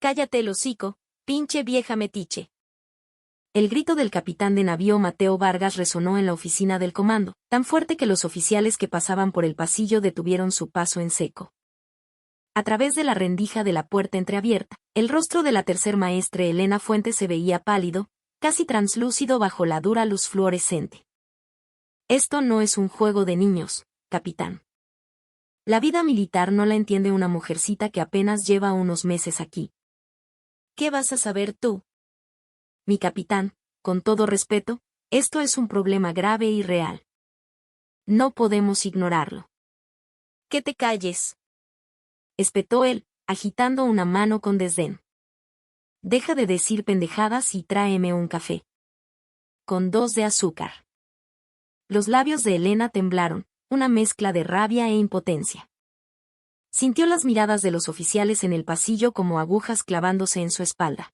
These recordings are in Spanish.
Cállate el hocico, pinche vieja metiche. El grito del capitán de navío Mateo Vargas resonó en la oficina del comando, tan fuerte que los oficiales que pasaban por el pasillo detuvieron su paso en seco. A través de la rendija de la puerta entreabierta, el rostro de la tercer maestre Elena Fuentes se veía pálido, casi translúcido bajo la dura luz fluorescente. Esto no es un juego de niños, capitán. La vida militar no la entiende una mujercita que apenas lleva unos meses aquí. ¿Qué vas a saber tú? Mi capitán, con todo respeto, esto es un problema grave y real. No podemos ignorarlo. ¡Que te calles!, espetó él, agitando una mano con desdén. Deja de decir pendejadas y tráeme un café. Con 2 de azúcar. Los labios de Elena temblaron, una mezcla de rabia e impotencia. Sintió las miradas de los oficiales en el pasillo como agujas clavándose en su espalda.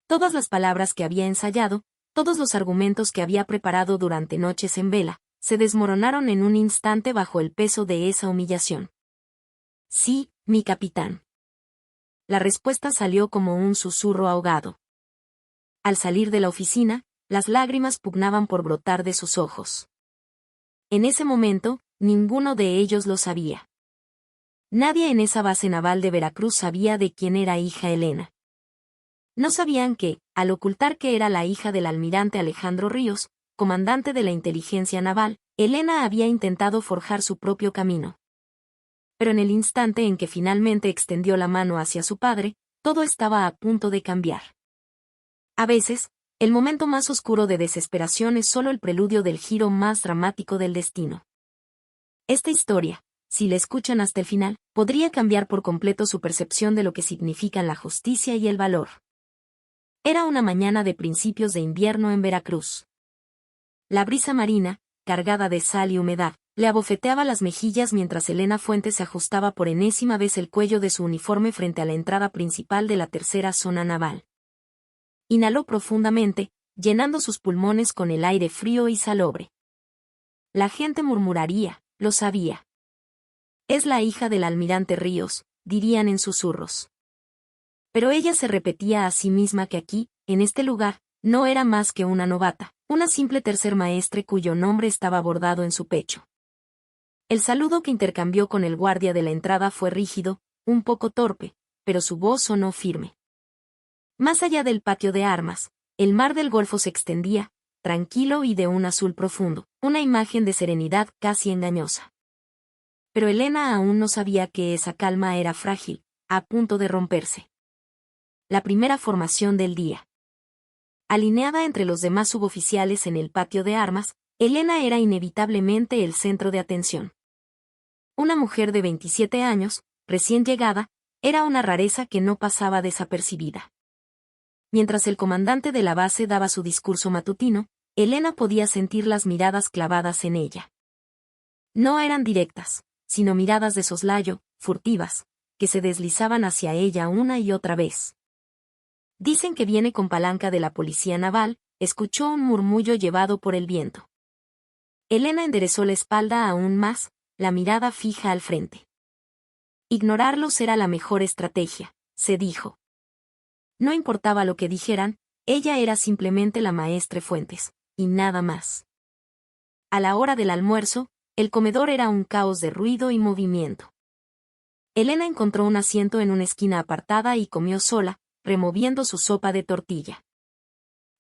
Todas las palabras que había ensayado, todos los argumentos que había preparado durante noches en vela, se desmoronaron en un instante bajo el peso de esa humillación. Sí, mi capitán. La respuesta salió como un susurro ahogado. Al salir de la oficina, las lágrimas pugnaban por brotar de sus ojos. En ese momento, ninguno de ellos lo sabía. Nadie en esa base naval de Veracruz sabía de quién era hija Elena. No sabían que, al ocultar que era la hija del almirante Alejandro Ríos, comandante de la inteligencia naval, Elena había intentado forjar su propio camino. Pero en el instante en que finalmente extendió la mano hacia su padre, todo estaba a punto de cambiar. A veces, el momento más oscuro de desesperación es solo el preludio del giro más dramático del destino. Esta historia, si la escuchan hasta el final, podría cambiar por completo su percepción de lo que significan la justicia y el valor. Era una mañana de principios de invierno en Veracruz. La brisa marina, cargada de sal y humedad, le abofeteaba las mejillas mientras Elena Fuentes se ajustaba por enésima vez el cuello de su uniforme frente a la entrada principal de la tercera zona naval. Inhaló profundamente, llenando sus pulmones con el aire frío y salobre. La gente murmuraría, lo sabía. Es la hija del almirante Ríos, dirían en susurros. Pero ella se repetía a sí misma que aquí, en este lugar, no era más que una novata, una simple tercer maestre cuyo nombre estaba bordado en su pecho. El saludo que intercambió con el guardia de la entrada fue rígido, un poco torpe, pero su voz sonó firme. Más allá del patio de armas, el mar del Golfo se extendía, tranquilo y de un azul profundo, una imagen de serenidad casi engañosa. Pero Elena aún no sabía que esa calma era frágil, a punto de romperse. La primera formación del día. Alineada entre los demás suboficiales en el patio de armas, Elena era inevitablemente el centro de atención. Una mujer de 27 años, recién llegada, era una rareza que no pasaba desapercibida. Mientras el comandante de la base daba su discurso matutino, Elena podía sentir las miradas clavadas en ella. No eran directas, sino miradas de soslayo, furtivas, que se deslizaban hacia ella una y otra vez. Dicen que viene con palanca de la policía naval, escuchó un murmullo llevado por el viento. Elena enderezó la espalda aún más, la mirada fija al frente. Ignorarlos era la mejor estrategia, se dijo. No importaba lo que dijeran, ella era simplemente la maestre Fuentes, y nada más. A la hora del almuerzo, el comedor era un caos de ruido y movimiento. Elena encontró un asiento en una esquina apartada y comió sola, removiendo su sopa de tortilla.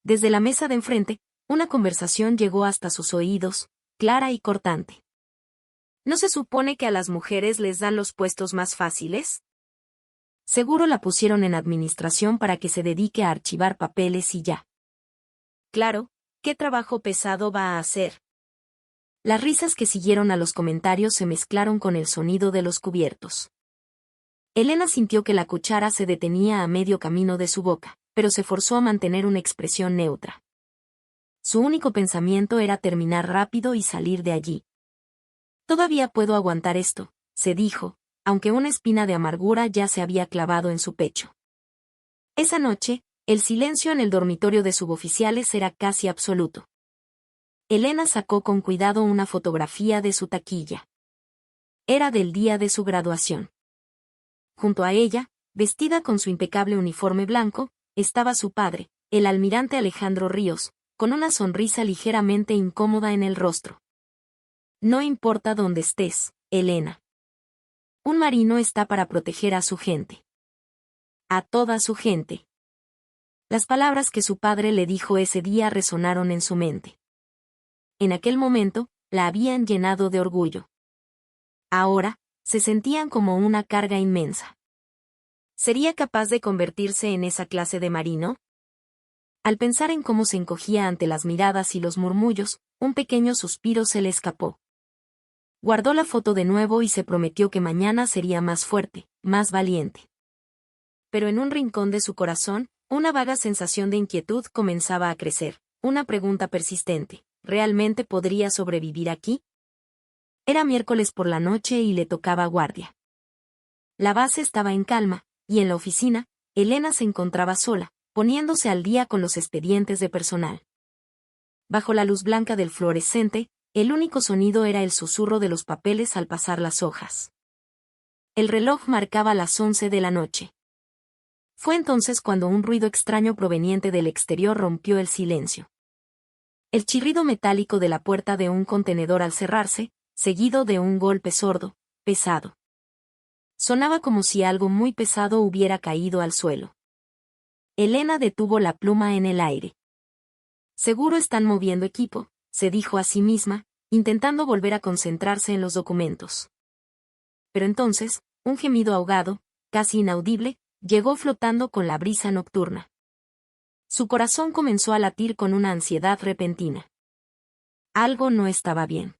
Desde la mesa de enfrente, una conversación llegó hasta sus oídos, clara y cortante. ¿No se supone que a las mujeres les dan los puestos más fáciles? Seguro la pusieron en administración para que se dedique a archivar papeles y ya. Claro, ¿qué trabajo pesado va a hacer? Las risas que siguieron a los comentarios se mezclaron con el sonido de los cubiertos. Elena sintió que la cuchara se detenía a medio camino de su boca, pero se forzó a mantener una expresión neutra. Su único pensamiento era terminar rápido y salir de allí. Todavía puedo aguantar esto, se dijo, aunque una espina de amargura ya se había clavado en su pecho. Esa noche, el silencio en el dormitorio de suboficiales era casi absoluto. Elena sacó con cuidado una fotografía de su taquilla. Era del día de su graduación. Junto a ella, Vestida con su impecable uniforme blanco, estaba su padre, el almirante Alejandro Ríos, con una sonrisa ligeramente incómoda en el rostro. No importa dónde estés, Elena. Un marino está para proteger a su gente. A toda su gente. Las palabras que su padre le dijo ese día resonaron en su mente. En aquel momento, la habían llenado de orgullo. Ahora, se sentían como una carga inmensa. ¿Sería capaz de convertirse en esa clase de marino? Al pensar en cómo se encogía ante las miradas y los murmullos, un pequeño suspiro se le escapó. Guardó la foto de nuevo y se prometió que mañana sería más fuerte, más valiente. Pero en un rincón de su corazón, una vaga sensación de inquietud comenzaba a crecer, una pregunta persistente: ¿realmente podría sobrevivir aquí? Era miércoles por la noche y le tocaba guardia. La base estaba en calma, y en la oficina, Elena se encontraba sola, poniéndose al día con los expedientes de personal. Bajo la luz blanca del fluorescente, el único sonido era el susurro de los papeles al pasar las hojas. El reloj marcaba las 11 de la noche. Fue entonces cuando un ruido extraño proveniente del exterior rompió el silencio. El chirrido metálico de la puerta de un contenedor al cerrarse, seguido de un golpe sordo, pesado. Sonaba como si algo muy pesado hubiera caído al suelo. Elena detuvo la pluma en el aire. Seguro están moviendo equipo, se dijo a sí misma, intentando volver a concentrarse en los documentos. Pero entonces, un gemido ahogado, casi inaudible, llegó flotando con la brisa nocturna. Su corazón comenzó a latir con una ansiedad repentina. Algo no estaba bien.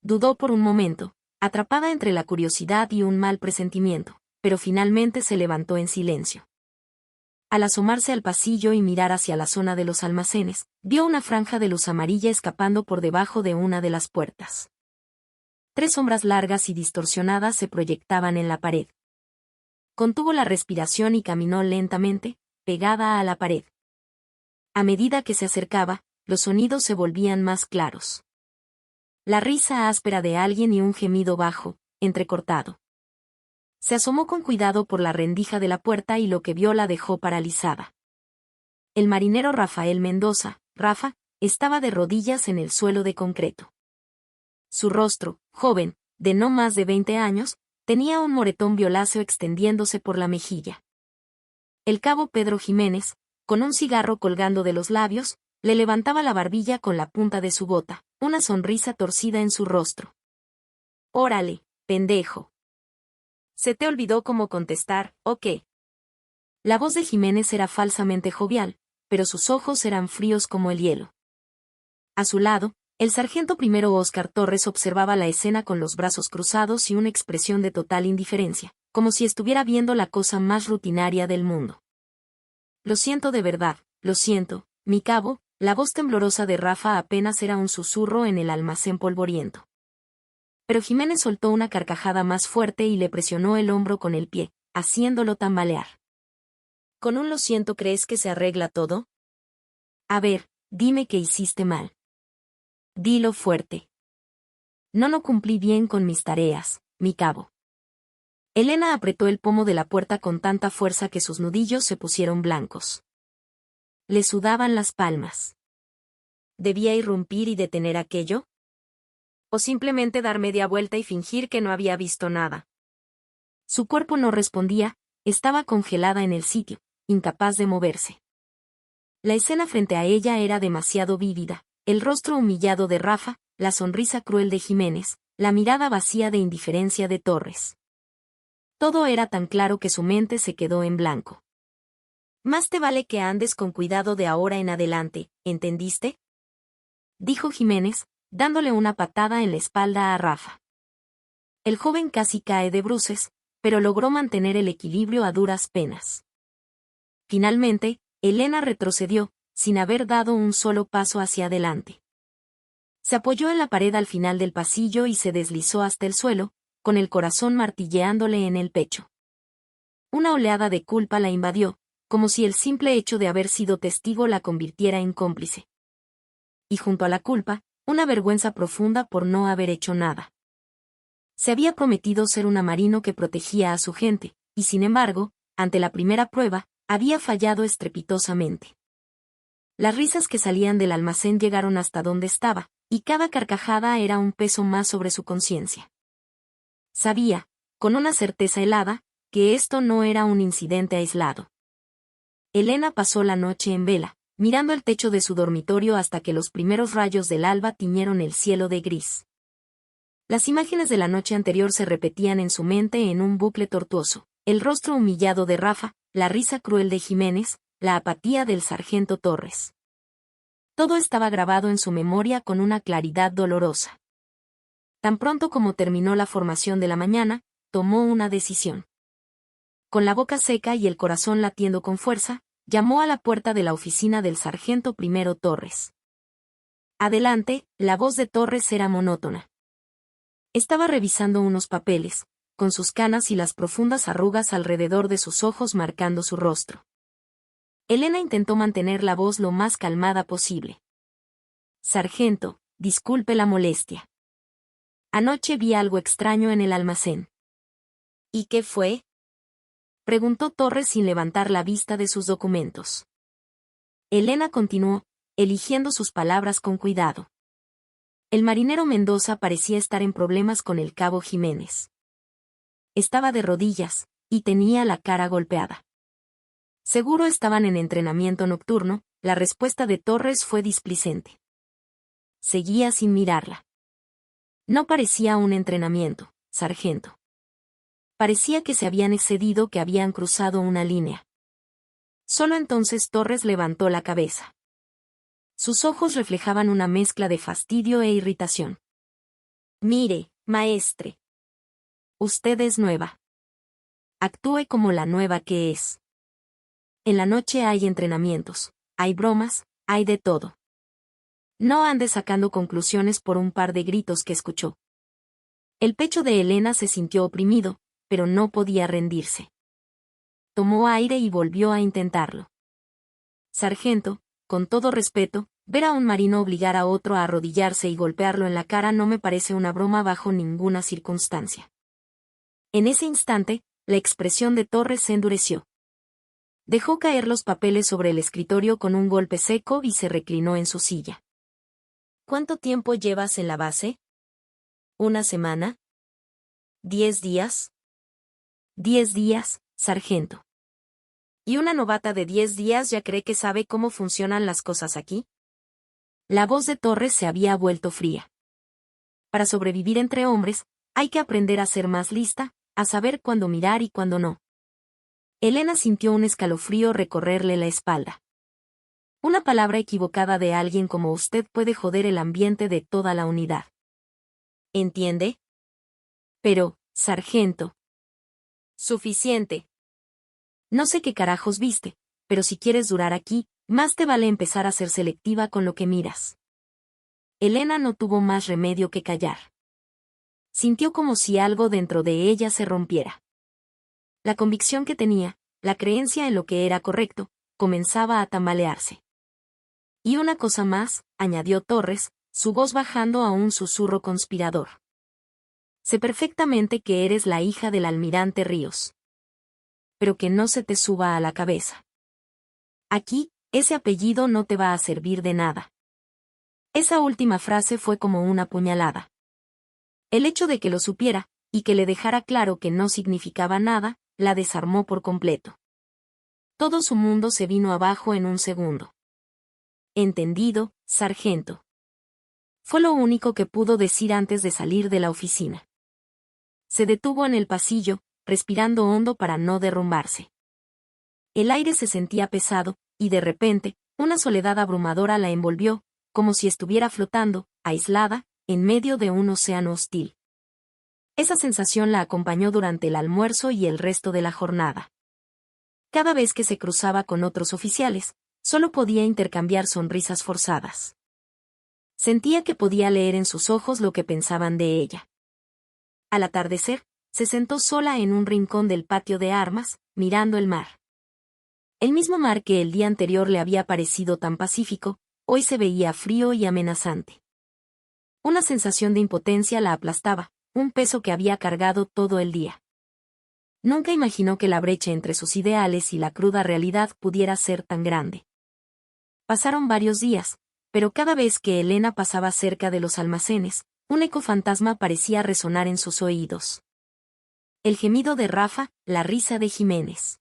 Dudó por un momento, atrapada entre la curiosidad y un mal presentimiento, pero finalmente se levantó en silencio. Al asomarse al pasillo y mirar hacia la zona de los almacenes, vio una franja de luz amarilla escapando por debajo de una de las puertas. 3 sombras largas y distorsionadas se proyectaban en la pared. Contuvo la respiración y caminó lentamente, pegada a la pared. A medida que se acercaba, los sonidos se volvían más claros. La risa áspera de alguien y un gemido bajo, entrecortado. Se asomó con cuidado por la rendija de la puerta y lo que vio la dejó paralizada. El marinero Rafael Mendoza, Rafa, estaba de rodillas en el suelo de concreto. Su rostro, joven, de no más de 20 años, tenía un moretón violáceo extendiéndose por la mejilla. El cabo Pedro Jiménez, con un cigarro colgando de los labios, le levantaba la barbilla con la punta de su bota, una sonrisa torcida en su rostro. «Órale, pendejo. ¿Se te olvidó cómo contestar, o qué?» La voz de Jiménez era falsamente jovial, pero sus ojos eran fríos como el hielo. A su lado, el sargento primero Óscar Torres observaba la escena con los brazos cruzados y una expresión de total indiferencia, como si estuviera viendo la cosa más rutinaria del mundo. «Lo siento de verdad, lo siento, mi cabo», la voz temblorosa de Rafa apenas era un susurro en el almacén polvoriento. Pero Jiménez soltó una carcajada más fuerte y le presionó el hombro con el pie, haciéndolo tambalear. «¿Con un lo siento crees que se arregla todo? A ver, dime que hiciste mal. Dilo fuerte». «No cumplí bien con mis tareas, mi cabo». Elena apretó el pomo de la puerta con tanta fuerza que sus nudillos se pusieron blancos. Le sudaban las palmas. ¿Debía irrumpir y detener aquello? ¿O simplemente dar media vuelta y fingir que no había visto nada? Su cuerpo no respondía, estaba congelada en el sitio, incapaz de moverse. La escena frente a ella era demasiado vívida, el rostro humillado de Rafa, la sonrisa cruel de Jiménez, la mirada vacía de indiferencia de Torres. Todo era tan claro que su mente se quedó en blanco. «Más te vale que andes con cuidado de ahora en adelante, ¿entendiste?», dijo Jiménez, dándole una patada en la espalda a Rafa. El joven casi cae de bruces, pero logró mantener el equilibrio a duras penas. Finalmente, Elena retrocedió, sin haber dado un solo paso hacia adelante. Se apoyó en la pared al final del pasillo y se deslizó hasta el suelo, con el corazón martilleándole en el pecho. Una oleada de culpa la invadió, como si el simple hecho de haber sido testigo la convirtiera en cómplice. Y junto a la culpa, una vergüenza profunda por no haber hecho nada. Se había prometido ser una marino que protegía a su gente, y sin embargo, ante la primera prueba, había fallado estrepitosamente. Las risas que salían del almacén llegaron hasta donde estaba, y cada carcajada era un peso más sobre su conciencia. Sabía, con una certeza helada, que esto no era un incidente aislado. Elena pasó la noche en vela, mirando el techo de su dormitorio hasta que los primeros rayos del alba tiñeron el cielo de gris. Las imágenes de la noche anterior se repetían en su mente en un bucle tortuoso: el rostro humillado de Rafa, la risa cruel de Jiménez, la apatía del sargento Torres. Todo estaba grabado en su memoria con una claridad dolorosa. Tan pronto como terminó la formación de la mañana, tomó una decisión. Con la boca seca y el corazón latiendo con fuerza, llamó a la puerta de la oficina del sargento primero Torres. Adelante, la voz de Torres era monótona. Estaba revisando unos papeles, con sus canas y las profundas arrugas alrededor de sus ojos marcando su rostro. Elena intentó mantener la voz lo más calmada posible. Sargento, disculpe la molestia. Anoche vi algo extraño en el almacén. ¿Y qué fue?, preguntó Torres sin levantar la vista de sus documentos. Elena continuó, eligiendo sus palabras con cuidado. El marinero Mendoza parecía estar en problemas con el cabo Jiménez. Estaba de rodillas, y tenía la cara golpeada. Seguro estaban en entrenamiento nocturno. La respuesta de Torres fue displicente. Seguía sin mirarla. No parecía un entrenamiento, sargento. Parecía que se habían excedido, que habían cruzado una línea. Solo entonces Torres levantó la cabeza. Sus ojos reflejaban una mezcla de fastidio e irritación. Mire, maestre. Usted es nueva. Actúe como la nueva que es. En la noche hay entrenamientos, hay bromas, hay de todo. No ande sacando conclusiones por un par de gritos que escuchó. El pecho de Elena se sintió oprimido, pero no podía rendirse. Tomó aire y volvió a intentarlo. Sargento, con todo respeto, ver a un marino obligar a otro a arrodillarse y golpearlo en la cara no me parece una broma bajo ninguna circunstancia. En ese instante, la expresión de Torres se endureció. Dejó caer los papeles sobre el escritorio con un golpe seco y se reclinó en su silla. ¿Cuánto tiempo llevas en la base? ¿Una semana? ¿10 días? 10 días, sargento. ¿Y una novata de 10 días ya cree que sabe cómo funcionan las cosas aquí? La voz de Torres se había vuelto fría. Para sobrevivir entre hombres, hay que aprender a ser más lista, a saber cuándo mirar y cuándo no. Elena sintió un escalofrío recorrerle la espalda. Una palabra equivocada de alguien como usted puede joder el ambiente de toda la unidad. ¿Entiende? Pero, sargento. Suficiente. No sé qué carajos viste, pero si quieres durar aquí, más te vale empezar a ser selectiva con lo que miras. Elena no tuvo más remedio que callar. Sintió como si algo dentro de ella se rompiera. La convicción que tenía, la creencia en lo que era correcto, comenzaba a tambalearse. Y una cosa más, añadió Torres, su voz bajando a un susurro conspirador. Sé perfectamente que eres la hija del almirante Ríos. Pero que no se te suba a la cabeza. Aquí, ese apellido no te va a servir de nada. Esa última frase fue como una puñalada. El hecho de que lo supiera, y que le dejara claro que no significaba nada, la desarmó por completo. Todo su mundo se vino abajo en un segundo. Entendido, sargento. Fue lo único que pudo decir antes de salir de la oficina. Se detuvo en el pasillo, respirando hondo para no derrumbarse. El aire se sentía pesado, y de repente, una soledad abrumadora la envolvió, como si estuviera flotando, aislada, en medio de un océano hostil. Esa sensación la acompañó durante el almuerzo y el resto de la jornada. Cada vez que se cruzaba con otros oficiales, solo podía intercambiar sonrisas forzadas. Sentía que podía leer en sus ojos lo que pensaban de ella. Al atardecer, se sentó sola en un rincón del patio de armas, mirando el mar. El mismo mar que el día anterior le había parecido tan pacífico, hoy se veía frío y amenazante. Una sensación de impotencia la aplastaba, un peso que había cargado todo el día. Nunca imaginó que la brecha entre sus ideales y la cruda realidad pudiera ser tan grande. Pasaron varios días, pero cada vez que Elena pasaba cerca de los almacenes, un eco fantasma parecía resonar en sus oídos. El gemido de Rafa, la risa de Jiménez.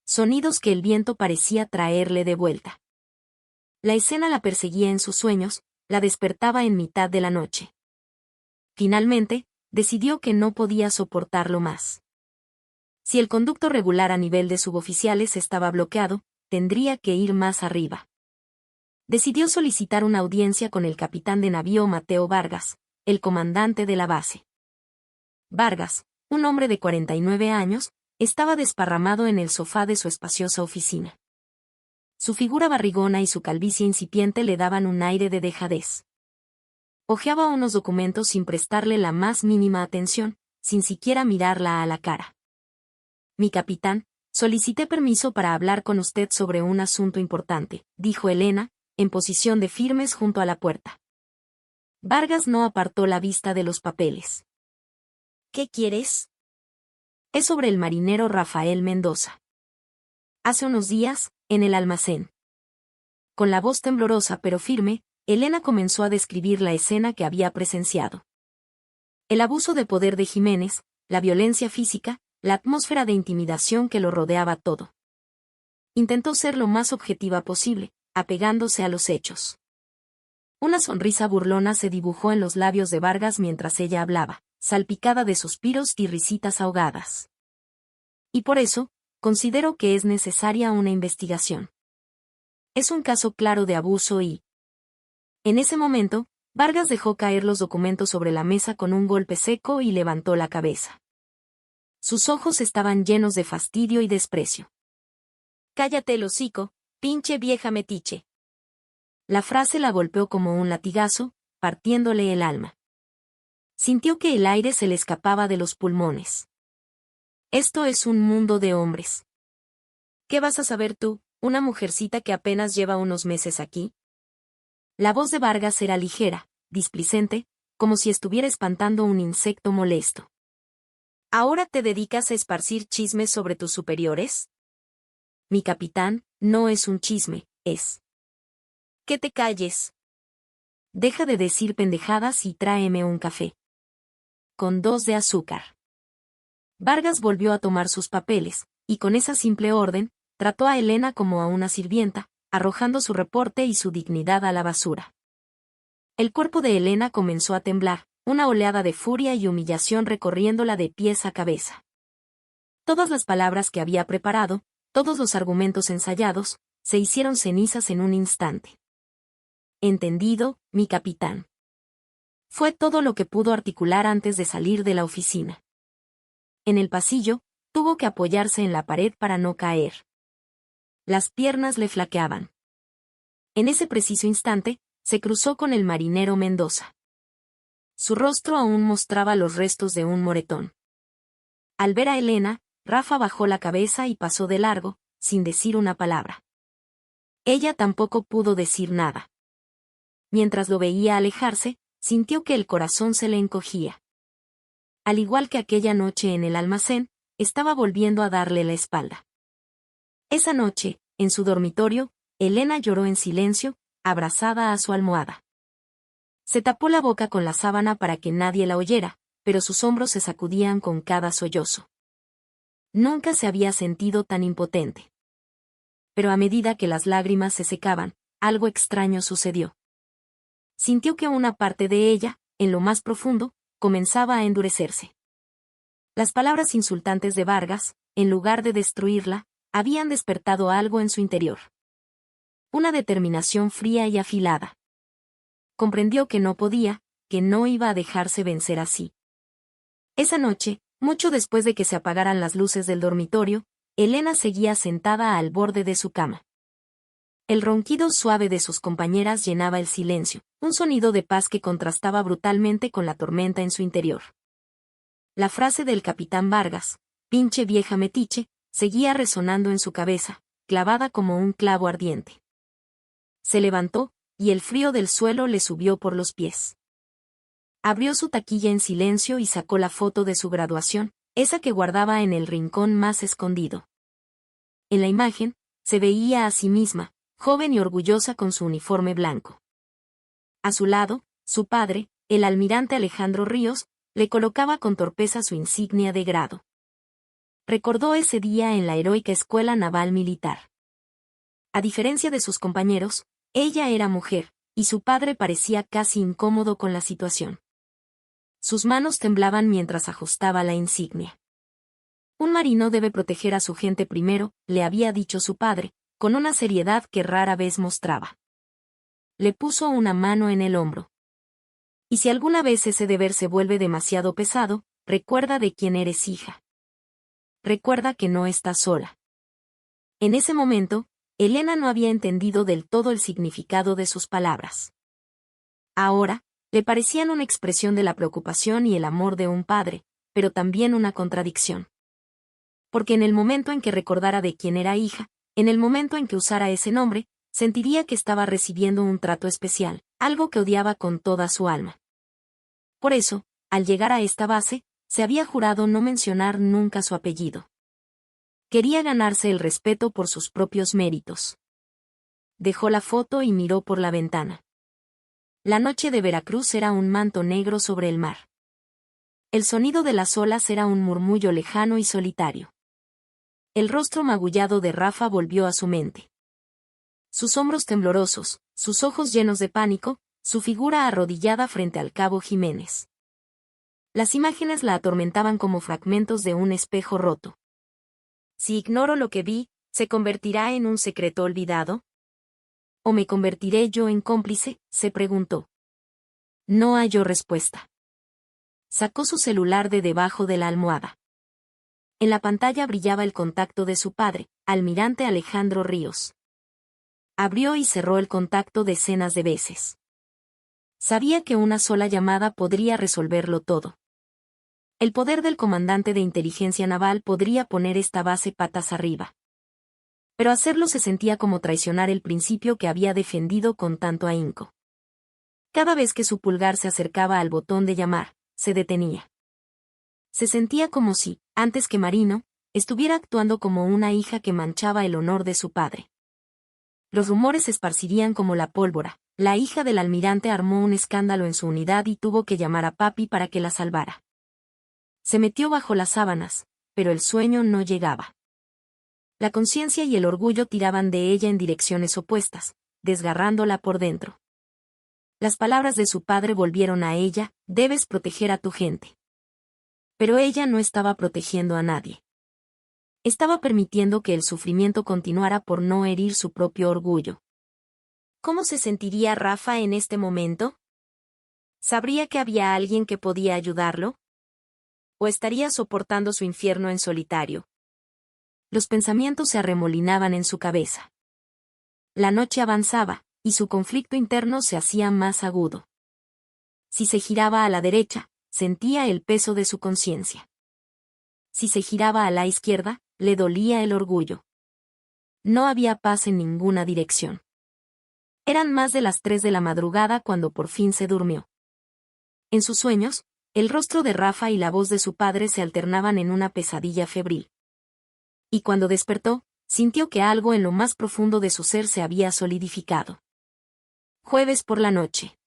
Sonidos que el viento parecía traerle de vuelta. La escena la perseguía en sus sueños, la despertaba en mitad de la noche. Finalmente, decidió que no podía soportarlo más. Si el conducto regular a nivel de suboficiales estaba bloqueado, tendría que ir más arriba. Decidió solicitar una audiencia con el capitán de navío Mateo Vargas, el comandante de la base. Vargas, un hombre de 49 años, estaba desparramado en el sofá de su espaciosa oficina. Su figura barrigona y su calvicie incipiente le daban un aire de dejadez. Hojeaba unos documentos sin prestarle la más mínima atención, sin siquiera mirarla a la cara. «Mi capitán, solicité permiso para hablar con usted sobre un asunto importante», dijo Elena, en posición de firmes junto a la puerta. Vargas no apartó la vista de los papeles. «¿Qué quieres?» «Es sobre el marinero Rafael Mendoza. Hace unos días, en el almacén». Con la voz temblorosa pero firme, Elena comenzó a describir la escena que había presenciado. El abuso de poder de Jiménez, la violencia física, la atmósfera de intimidación que lo rodeaba todo. Intentó ser lo más objetiva posible, apegándose a los hechos. Una sonrisa burlona se dibujó en los labios de Vargas mientras ella hablaba, salpicada de suspiros y risitas ahogadas. Y por eso, considero que es necesaria una investigación. Es un caso claro de abuso y... En ese momento, Vargas dejó caer los documentos sobre la mesa con un golpe seco y levantó la cabeza. Sus ojos estaban llenos de fastidio y desprecio. «Cállate el hocico, pinche vieja metiche». La frase la golpeó como un latigazo, partiéndole el alma. Sintió que el aire se le escapaba de los pulmones. Esto es un mundo de hombres. ¿Qué vas a saber tú, una mujercita que apenas lleva unos meses aquí? La voz de Vargas era ligera, displicente, como si estuviera espantando un insecto molesto. ¿Ahora te dedicas a esparcir chismes sobre tus superiores? Mi capitán, no es un chisme, es... ¡Que te calles! Deja de decir pendejadas y tráeme un café. Con 2 de azúcar. Vargas volvió a tomar sus papeles, y con esa simple orden, trató a Elena como a una sirvienta, arrojando su reporte y su dignidad a la basura. El cuerpo de Elena comenzó a temblar, una oleada de furia y humillación recorriéndola de pies a cabeza. Todas las palabras que había preparado, todos los argumentos ensayados, se hicieron cenizas en un instante. «Entendido, mi capitán». Fue todo lo que pudo articular antes de salir de la oficina. En el pasillo, tuvo que apoyarse en la pared para no caer. Las piernas le flaqueaban. En ese preciso instante, se cruzó con el marinero Mendoza. Su rostro aún mostraba los restos de un moretón. Al ver a Elena, Rafa bajó la cabeza y pasó de largo, sin decir una palabra. Ella tampoco pudo decir nada. Mientras lo veía alejarse, sintió que el corazón se le encogía. Al igual que aquella noche en el almacén, estaba volviendo a darle la espalda. Esa noche, en su dormitorio, Elena lloró en silencio, abrazada a su almohada. Se tapó la boca con la sábana para que nadie la oyera, pero sus hombros se sacudían con cada sollozo. Nunca se había sentido tan impotente. Pero a medida que las lágrimas se secaban, algo extraño sucedió. Sintió que una parte de ella, en lo más profundo, comenzaba a endurecerse. Las palabras insultantes de Vargas, en lugar de destruirla, habían despertado algo en su interior. Una determinación fría y afilada. Comprendió que no podía, que no iba a dejarse vencer así. Esa noche, mucho después de que se apagaran las luces del dormitorio, Elena seguía sentada al borde de su cama. El ronquido suave de sus compañeras llenaba el silencio, un sonido de paz que contrastaba brutalmente con la tormenta en su interior. La frase del capitán Vargas, «pinche vieja metiche», seguía resonando en su cabeza, clavada como un clavo ardiente. Se levantó, y el frío del suelo le subió por los pies. Abrió su taquilla en silencio y sacó la foto de su graduación, esa que guardaba en el rincón más escondido. En la imagen, se veía a sí misma, joven y orgullosa con su uniforme blanco. A su lado, su padre, el almirante Alejandro Ríos, le colocaba con torpeza su insignia de grado. Recordó ese día en la heroica Escuela Naval Militar. A diferencia de sus compañeros, ella era mujer, y su padre parecía casi incómodo con la situación. Sus manos temblaban mientras ajustaba la insignia. Un marino debe proteger a su gente primero, le había dicho su padre, con una seriedad que rara vez mostraba. Le puso una mano en el hombro. Y si alguna vez ese deber se vuelve demasiado pesado, recuerda de quién eres hija. Recuerda que no estás sola. En ese momento, Elena no había entendido del todo el significado de sus palabras. Ahora, le parecían una expresión de la preocupación y el amor de un padre, pero también una contradicción. Porque en el momento en que recordara de quién era hija, en el momento en que usara ese nombre, sentiría que estaba recibiendo un trato especial, algo que odiaba con toda su alma. Por eso, al llegar a esta base, se había jurado no mencionar nunca su apellido. Quería ganarse el respeto por sus propios méritos. Dejó la foto y miró por la ventana. La noche de Veracruz era un manto negro sobre el mar. El sonido de las olas era un murmullo lejano y solitario. El rostro magullado de Rafa volvió a su mente. Sus hombros temblorosos, sus ojos llenos de pánico, su figura arrodillada frente al cabo Jiménez. Las imágenes la atormentaban como fragmentos de un espejo roto. Si ignoro lo que vi, ¿se convertirá en un secreto olvidado? ¿O me convertiré yo en cómplice?, se preguntó. No halló respuesta. Sacó su celular de debajo de la almohada. En la pantalla brillaba el contacto de su padre, almirante Alejandro Ríos. Abrió y cerró el contacto decenas de veces. Sabía que una sola llamada podría resolverlo todo. El poder del comandante de inteligencia naval podría poner esta base patas arriba. Pero hacerlo se sentía como traicionar el principio que había defendido con tanto ahínco. Cada vez que su pulgar se acercaba al botón de llamar, se detenía. Se sentía como si, antes que marino, estuviera actuando como una hija que manchaba el honor de su padre. Los rumores se esparcirían como la pólvora. La hija del almirante armó un escándalo en su unidad y tuvo que llamar a papi para que la salvara. Se metió bajo las sábanas, pero el sueño no llegaba. La conciencia y el orgullo tiraban de ella en direcciones opuestas, desgarrándola por dentro. Las palabras de su padre volvieron a ella: debes proteger a tu gente. Pero ella no estaba protegiendo a nadie. Estaba permitiendo que el sufrimiento continuara por no herir su propio orgullo. ¿Cómo se sentiría Rafa en este momento? ¿Sabría que había alguien que podía ayudarlo? ¿O estaría soportando su infierno en solitario? Los pensamientos se arremolinaban en su cabeza. La noche avanzaba, y su conflicto interno se hacía más agudo. Si se giraba a la derecha, sentía el peso de su conciencia. Si se giraba a la izquierda, le dolía el orgullo. No había paz en ninguna dirección. Eran más de las 3 de la madrugada cuando por fin se durmió. En sus sueños, el rostro de Rafa y la voz de su padre se alternaban en una pesadilla febril. Y cuando despertó, sintió que algo en lo más profundo de su ser se había solidificado. Jueves por la noche.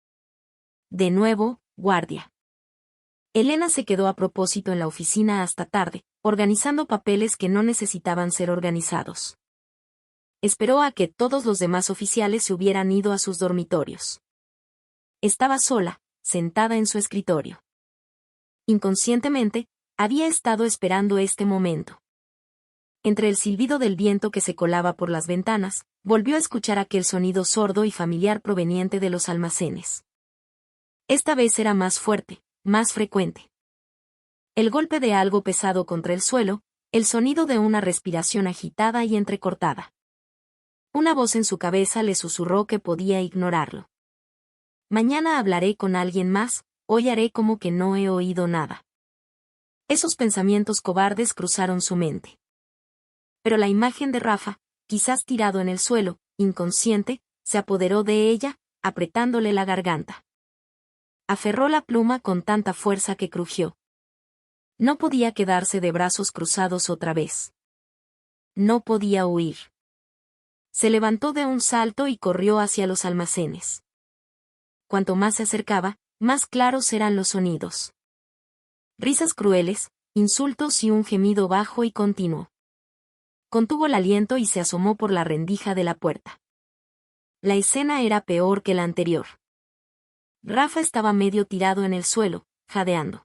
De nuevo, guardia. Elena se quedó a propósito en la oficina hasta tarde, organizando papeles que no necesitaban ser organizados. Esperó a que todos los demás oficiales se hubieran ido a sus dormitorios. Estaba sola, sentada en su escritorio. Inconscientemente, había estado esperando este momento. Entre el silbido del viento que se colaba por las ventanas, volvió a escuchar aquel sonido sordo y familiar proveniente de los almacenes. Esta vez era más fuerte, más frecuente. El golpe de algo pesado contra el suelo, el sonido de una respiración agitada y entrecortada. Una voz en su cabeza le susurró que podía ignorarlo. Mañana hablaré con alguien más, hoy haré como que no he oído nada. Esos pensamientos cobardes cruzaron su mente. Pero la imagen de Rafa, quizás tirado en el suelo, inconsciente, se apoderó de ella, apretándole la garganta. Aferró la pluma con tanta fuerza que crujió. No podía quedarse de brazos cruzados otra vez. No podía huir. Se levantó de un salto y corrió hacia los almacenes. Cuanto más se acercaba, más claros eran los sonidos. Risas crueles, insultos y un gemido bajo y continuo. Contuvo el aliento y se asomó por la rendija de la puerta. La escena era peor que la anterior. Rafa estaba medio tirado en el suelo, jadeando.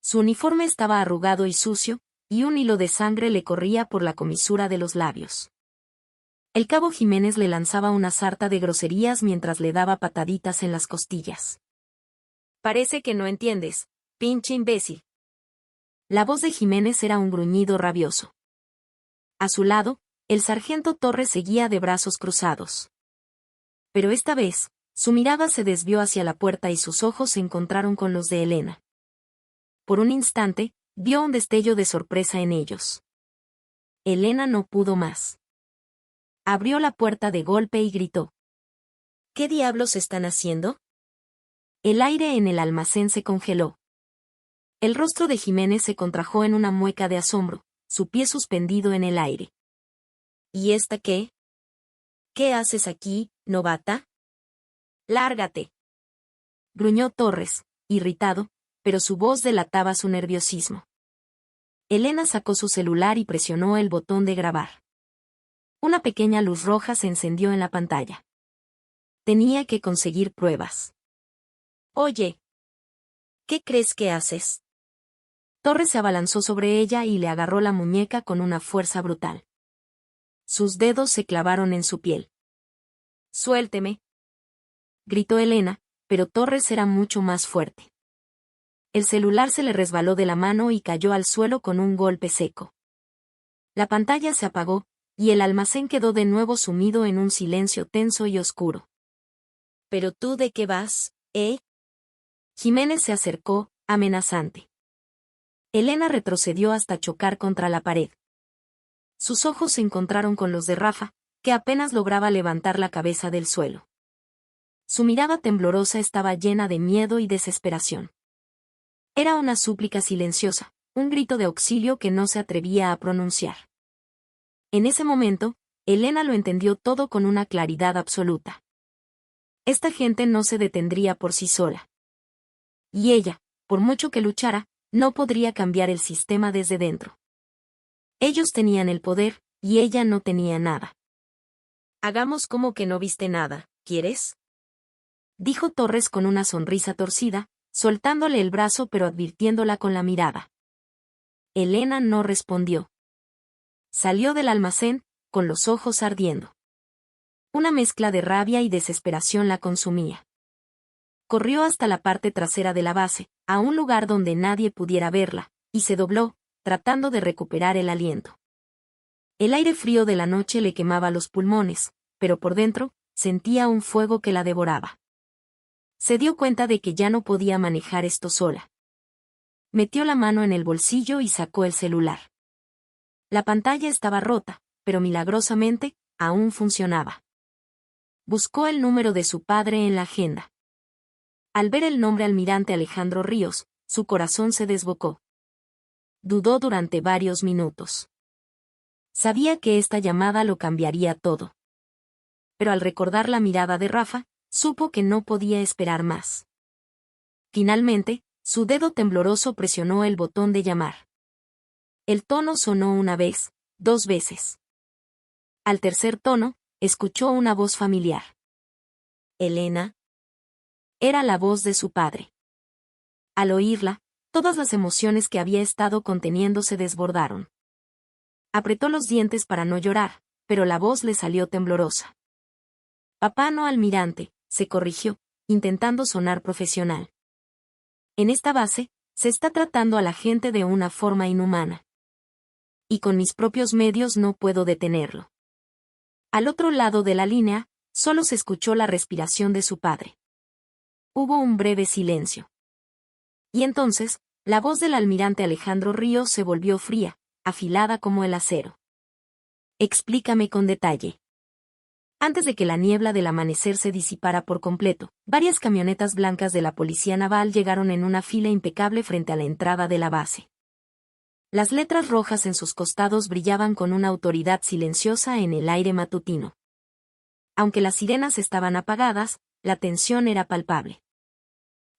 Su uniforme estaba arrugado y sucio, y un hilo de sangre le corría por la comisura de los labios. El cabo Jiménez le lanzaba una sarta de groserías mientras le daba pataditas en las costillas. «Parece que no entiendes, pinche imbécil». La voz de Jiménez era un gruñido rabioso. A su lado, el sargento Torres seguía de brazos cruzados. Pero esta vez, su mirada se desvió hacia la puerta y sus ojos se encontraron con los de Elena. Por un instante, vio un destello de sorpresa en ellos. Elena no pudo más. Abrió la puerta de golpe y gritó. «¿Qué diablos están haciendo?». El aire en el almacén se congeló. El rostro de Jiménez se contrajo en una mueca de asombro, su pie suspendido en el aire. «¿Y esta qué? ¿Qué haces aquí, novata? Lárgate», gruñó Torres, irritado, pero su voz delataba su nerviosismo. Elena sacó su celular y presionó el botón de grabar. Una pequeña luz roja se encendió en la pantalla. Tenía que conseguir pruebas. «Oye, ¿qué crees que haces?». Torres se abalanzó sobre ella y le agarró la muñeca con una fuerza brutal. Sus dedos se clavaron en su piel. «Suélteme», gritó Elena, pero Torres era mucho más fuerte. El celular se le resbaló de la mano y cayó al suelo con un golpe seco. La pantalla se apagó, y el almacén quedó de nuevo sumido en un silencio tenso y oscuro. «¿Pero tú de qué vas, eh?». Jiménez se acercó, amenazante. Elena retrocedió hasta chocar contra la pared. Sus ojos se encontraron con los de Rafa, que apenas lograba levantar la cabeza del suelo. Su mirada temblorosa estaba llena de miedo y desesperación. Era una súplica silenciosa, un grito de auxilio que no se atrevía a pronunciar. En ese momento, Elena lo entendió todo con una claridad absoluta. Esta gente no se detendría por sí sola. Y ella, por mucho que luchara, no podría cambiar el sistema desde dentro. Ellos tenían el poder, y ella no tenía nada. «Hagamos como que no viste nada, ¿quieres?», dijo Torres con una sonrisa torcida, soltándole el brazo pero advirtiéndola con la mirada. Elena no respondió. Salió del almacén, con los ojos ardiendo. Una mezcla de rabia y desesperación la consumía. Corrió hasta la parte trasera de la base, a un lugar donde nadie pudiera verla, y se dobló, tratando de recuperar el aliento. El aire frío de la noche le quemaba los pulmones, pero por dentro, sentía un fuego que la devoraba. Se dio cuenta de que ya no podía manejar esto sola. Metió la mano en el bolsillo y sacó el celular. La pantalla estaba rota, pero milagrosamente, aún funcionaba. Buscó el número de su padre en la agenda. Al ver el nombre Almirante Alejandro Ríos, su corazón se desbocó. Dudó durante varios minutos. Sabía que esta llamada lo cambiaría todo. Pero al recordar la mirada de Rafa, supo que no podía esperar más. Finalmente, su dedo tembloroso presionó el botón de llamar. El tono sonó una vez, 2 veces. Al tercer tono, escuchó una voz familiar. «Elena». Era la voz de su padre. Al oírla, todas las emociones que había estado conteniendo se desbordaron. Apretó los dientes para no llorar, pero la voz le salió temblorosa. «Papá, no almirante», se corrigió, intentando sonar profesional. «En esta base, se está tratando a la gente de una forma inhumana. Y con mis propios medios no puedo detenerlo». Al otro lado de la línea, solo se escuchó la respiración de su padre. Hubo un breve silencio. Y entonces, la voz del almirante Alejandro Ríos se volvió fría, afilada como el acero. «Explícame con detalle». Antes de que la niebla del amanecer se disipara por completo, varias camionetas blancas de la Policía Naval llegaron en una fila impecable frente a la entrada de la base. Las letras rojas en sus costados brillaban con una autoridad silenciosa en el aire matutino. Aunque las sirenas estaban apagadas, la tensión era palpable.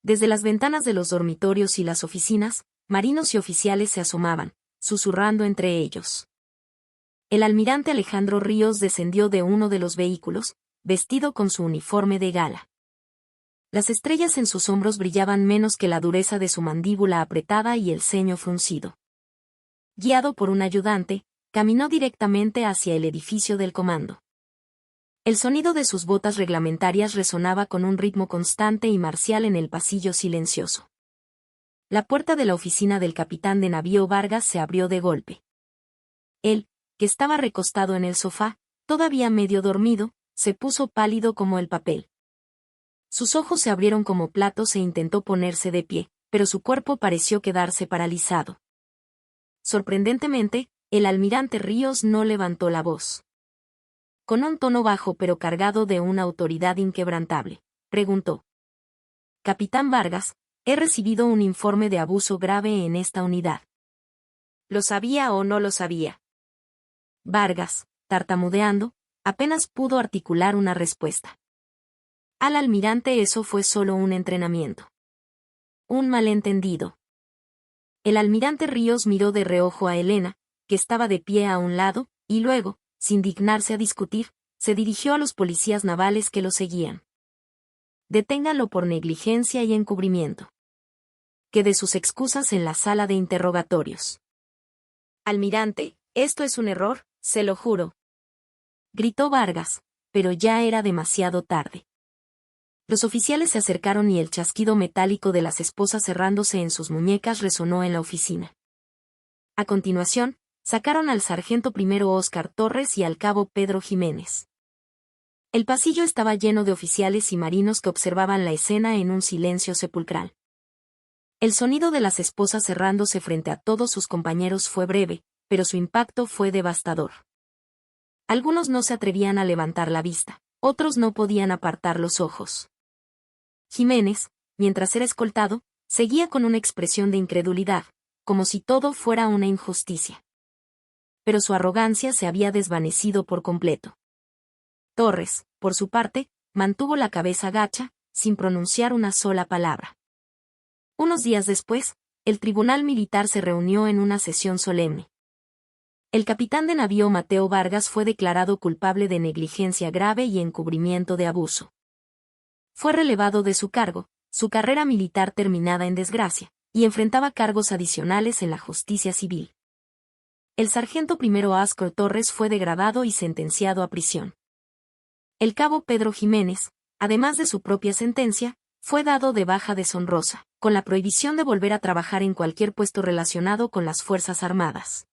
Desde las ventanas de los dormitorios y las oficinas, marinos y oficiales se asomaban, susurrando entre ellos. El almirante Alejandro Ríos descendió de uno de los vehículos, vestido con su uniforme de gala. Las estrellas en sus hombros brillaban menos que la dureza de su mandíbula apretada y el ceño fruncido. Guiado por un ayudante, caminó directamente hacia el edificio del comando. El sonido de sus botas reglamentarias resonaba con un ritmo constante y marcial en el pasillo silencioso. La puerta de la oficina del capitán de navío Vargas se abrió de golpe. Él, que estaba recostado en el sofá, todavía medio dormido, se puso pálido como el papel. Sus ojos se abrieron como platos e intentó ponerse de pie, pero su cuerpo pareció quedarse paralizado. Sorprendentemente, el almirante Ríos no levantó la voz. Con un tono bajo pero cargado de una autoridad inquebrantable, preguntó: «Capitán Vargas, he recibido un informe de abuso grave en esta unidad». ¿Lo sabía o no lo sabía? Vargas, tartamudeando, apenas pudo articular una respuesta. Al almirante eso fue solo un entrenamiento. Un malentendido. El almirante Ríos miró de reojo a Elena, que estaba de pie a un lado, y luego, sin dignarse a discutir, se dirigió a los policías navales que lo seguían. Deténganlo por negligencia y encubrimiento. Que dé sus excusas en la sala de interrogatorios. Almirante, esto es un error, se lo juro. Gritó Vargas, pero ya era demasiado tarde. Los oficiales se acercaron y el chasquido metálico de las esposas cerrándose en sus muñecas resonó en la oficina. A continuación, sacaron al sargento primero Óscar Torres y al cabo Pedro Jiménez. El pasillo estaba lleno de oficiales y marinos que observaban la escena en un silencio sepulcral. El sonido de las esposas cerrándose frente a todos sus compañeros fue breve, pero su impacto fue devastador. Algunos no se atrevían a levantar la vista, otros no podían apartar los ojos. Jiménez, mientras era escoltado, seguía con una expresión de incredulidad, como si todo fuera una injusticia. Pero su arrogancia se había desvanecido por completo. Torres, por su parte, mantuvo la cabeza gacha, sin pronunciar una sola palabra. Unos días después, el tribunal militar se reunió en una sesión solemne. El capitán de navío Mateo Vargas fue declarado culpable de negligencia grave y encubrimiento de abuso. Fue relevado de su cargo, su carrera militar terminada en desgracia, y enfrentaba cargos adicionales en la justicia civil. El sargento primero Óscar Torres fue degradado y sentenciado a prisión. El cabo Pedro Jiménez, además de su propia sentencia, fue dado de baja deshonrosa, con la prohibición de volver a trabajar en cualquier puesto relacionado con las Fuerzas Armadas.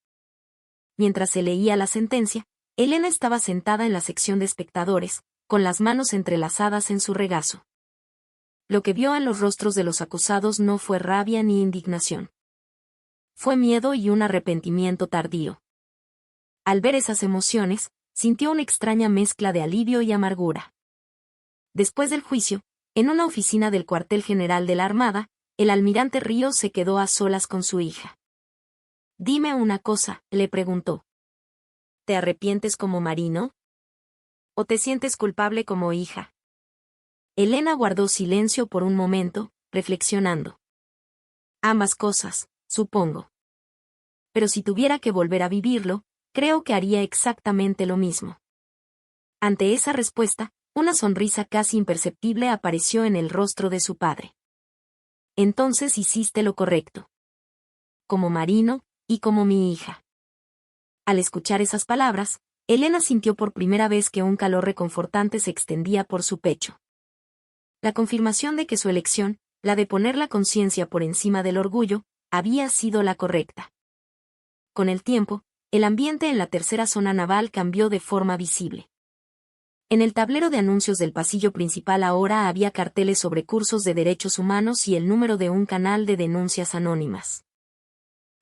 Mientras se leía la sentencia, Elena estaba sentada en la sección de espectadores, con las manos entrelazadas en su regazo. Lo que vio en los rostros de los acusados no fue rabia ni indignación. Fue miedo y un arrepentimiento tardío. Al ver esas emociones, sintió una extraña mezcla de alivio y amargura. Después del juicio, en una oficina del cuartel general de la Armada, el almirante Ríos se quedó a solas con su hija. «Dime una cosa», le preguntó. «¿Te arrepientes como marino? ¿O te sientes culpable como hija?» Elena guardó silencio por un momento, reflexionando. «Ambas cosas, supongo. Pero si tuviera que volver a vivirlo, creo que haría exactamente lo mismo». Ante esa respuesta, una sonrisa casi imperceptible apareció en el rostro de su padre. «Entonces hiciste lo correcto. Como marino, y como mi hija». Al escuchar esas palabras, Elena sintió por primera vez que un calor reconfortante se extendía por su pecho. La confirmación de que su elección, la de poner la conciencia por encima del orgullo, había sido la correcta. Con el tiempo, el ambiente en la tercera zona naval cambió de forma visible. En el tablero de anuncios del pasillo principal ahora había carteles sobre cursos de derechos humanos y el número de un canal de denuncias anónimas.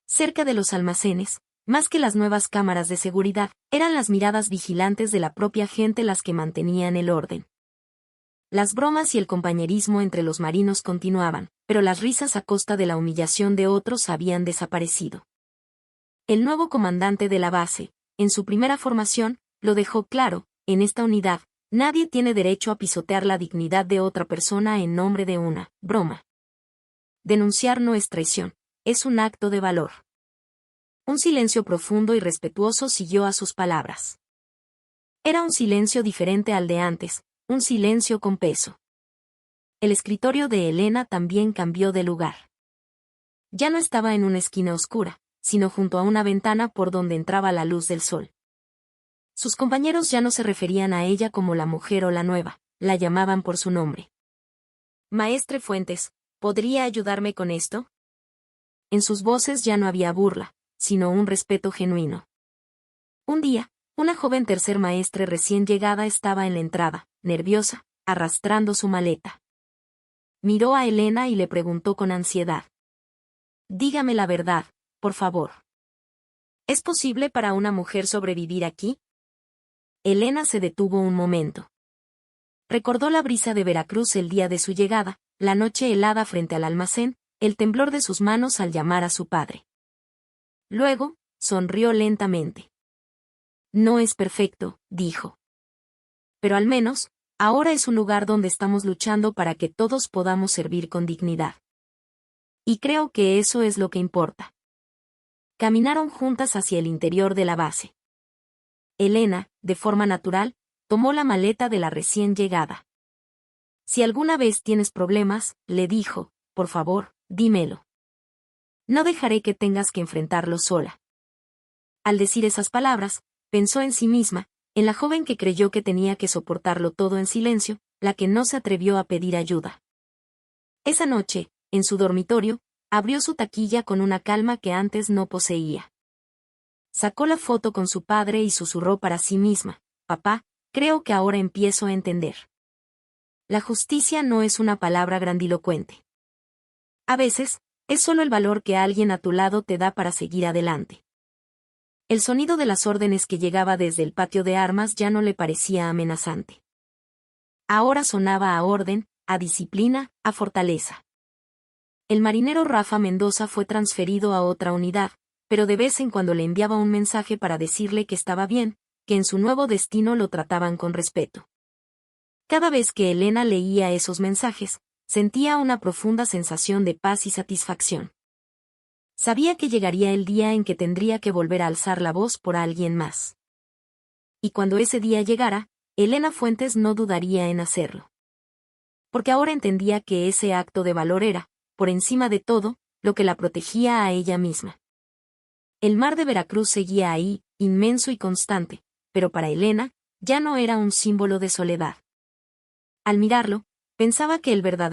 Cerca de los almacenes, Más que las nuevas cámaras de seguridad, eran las miradas vigilantes de la propia gente las que mantenían el orden. Las bromas y el compañerismo entre los marinos continuaban, pero las risas a costa de la humillación de otros habían desaparecido. El nuevo comandante de la base, en su primera formación, lo dejó claro: en esta unidad, nadie tiene derecho a pisotear la dignidad de otra persona en nombre de una broma. Denunciar no es traición, es un acto de valor. Un silencio profundo y respetuoso siguió a sus palabras. Era un silencio diferente al de antes, un silencio con peso. El escritorio de Elena también cambió de lugar. Ya no estaba en una esquina oscura, sino junto a una ventana por donde entraba la luz del sol. Sus compañeros ya no se referían a ella como la mujer o la nueva, la llamaban por su nombre. Maestre Fuentes, ¿podría ayudarme con esto? En sus voces ya no había burla, sino un respeto genuino. Un día, una joven tercer maestre recién llegada estaba en la entrada, nerviosa, arrastrando su maleta. Miró a Elena y le preguntó con ansiedad: dígame la verdad, por favor. ¿Es posible para una mujer sobrevivir aquí? Elena se detuvo un momento. Recordó la brisa de Veracruz el día de su llegada, la noche helada frente al almacén, el temblor de sus manos al llamar a su padre. Luego, sonrió lentamente. No es perfecto, dijo. Pero al menos, ahora es un lugar donde estamos luchando para que todos podamos servir con dignidad. Y creo que eso es lo que importa. Caminaron juntas hacia el interior de la base. Elena, de forma natural, tomó la maleta de la recién llegada. Si alguna vez tienes problemas, le dijo, por favor, dímelo. No dejaré que tengas que enfrentarlo sola. Al decir esas palabras, pensó en sí misma, en la joven que creyó que tenía que soportarlo todo en silencio, la que no se atrevió a pedir ayuda. Esa noche, en su dormitorio, abrió su taquilla con una calma que antes no poseía. Sacó la foto con su padre y susurró para sí misma: papá, creo que ahora empiezo a entender. La justicia no es una palabra grandilocuente. A veces, es solo el valor que alguien a tu lado te da para seguir adelante. El sonido de las órdenes que llegaba desde el patio de armas ya no le parecía amenazante. Ahora sonaba a orden, a disciplina, a fortaleza. El marinero Rafa Mendoza fue transferido a otra unidad, pero de vez en cuando le enviaba un mensaje para decirle que estaba bien, que en su nuevo destino lo trataban con respeto. Cada vez que Elena leía esos mensajes, sentía una profunda sensación de paz y satisfacción. Sabía que llegaría el día en que tendría que volver a alzar la voz por alguien más. Y cuando ese día llegara, Elena Fuentes no dudaría en hacerlo. Porque ahora entendía que ese acto de valor era, por encima de todo, lo que la protegía a ella misma. El mar de Veracruz seguía ahí, inmenso y constante, pero para Elena, ya no era un símbolo de soledad. Al mirarlo, pensaba que el verdadero